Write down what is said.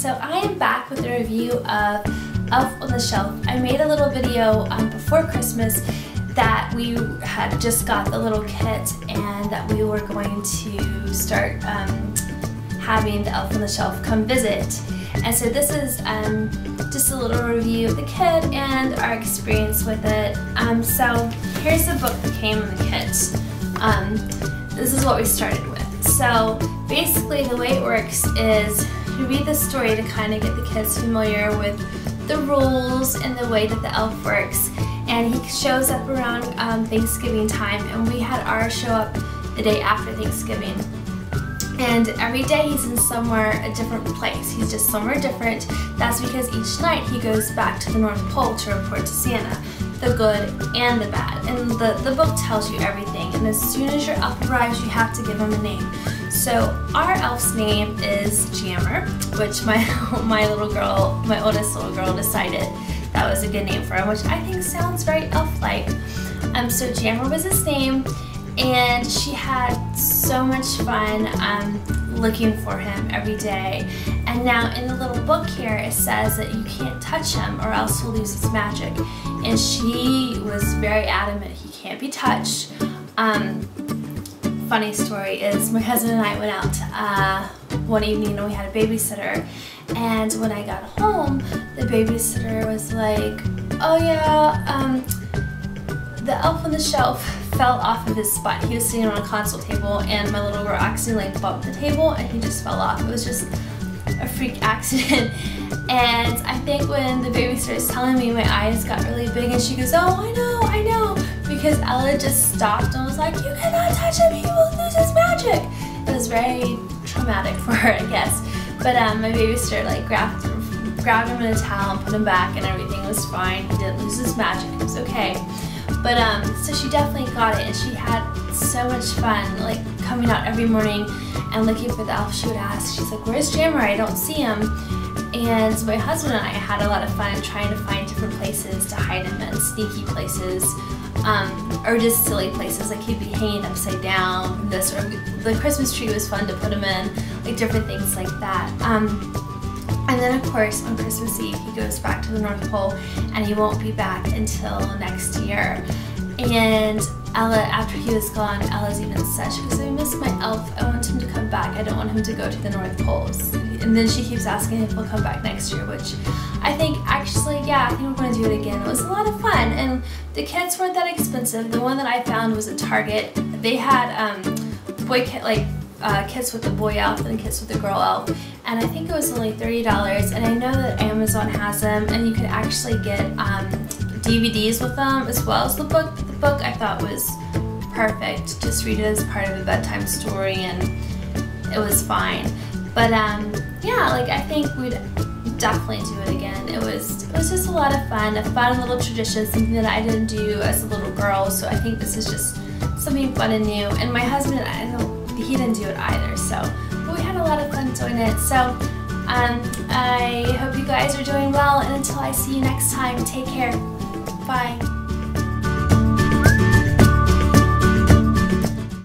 So I am back with a review of Elf on the Shelf. I made a little video before Christmas that we had just got the little kit and that we were going to start having the Elf on the Shelf come visit. And so this is just a little review of the kit and our experience with it. So here's the book that came in the kit. This is what we started with. So basically the way it works is you read the story to kind of get the kids familiar with the rules and the way that the elf works. And he shows up around Thanksgiving time, and we had ours show up the day after Thanksgiving. And every day he's in a different place. He's just somewhere different. That's because each night he goes back to the North Pole to report to Santa, the good and the bad. And the book tells you everything. And as soon as your elf arrives, you have to give him a name. So our elf's name is Jammer, which my oldest little girl decided that was a good name for him, which I think sounds very elf-like. So Jammer was his name, and she had so much fun looking for him every day. And now in the little book here it says that you can't touch him or else he'll lose his magic. And she was very adamant he can't be touched. Funny story is my husband and I went out one evening and we had a babysitter, and when I got home the babysitter was like, oh yeah, the Elf on the Shelf fell off of his spot. He was sitting on a console table and my little girl accidentally bumped the table and he just fell off. It was just a freak accident. And I think when the babysitter was telling me, my eyes got really big and she goes, oh, I know, because Ella just stopped and was like, you cannot touch him, he will lose his magic. It was very traumatic for her, I guess. But my babysitter like grabbed him in a towel and put him back and everything was fine. He didn't lose his magic, it was okay. But so she definitely got it, and she had so much fun, like coming out every morning and looking for the elf. She would ask, she's like, where's Jammer? I don't see him. And my husband and I had a lot of fun trying to find different places to hide him in, sneaky places, or just silly places, like he'd be hanging upside down, this, or the Christmas tree was fun to put him in, like different things like that. And then of course on Christmas Eve he goes back to the North Pole and he won't be back until next year. And Ella, after he was gone, Ella's even said, she goes, I miss my elf, I want him to come back, I don't want him to go to the North Poles. And then she keeps asking if he'll come back next year, which I think actually, yeah, I think we're going to do it again. It was a lot of fun, and the kits weren't that expensive. The one that I found was at Target. They had kits with the boy elf and kits with the girl elf, and I think it was only $30. And I know that Amazon has them, and you could actually get DVDs with them as well as the book. But the book I thought was perfect. Just read it as part of a bedtime story, and it was fine. But yeah, like I think we'd definitely do it again. It was just a lot of fun, a fun little tradition, something that I didn't do as a little girl. So I think this is just something fun and new. And my husband, he didn't do it either. But we had a lot of fun doing it. So I hope you guys are doing well. And until I see you next time, take care. Bye.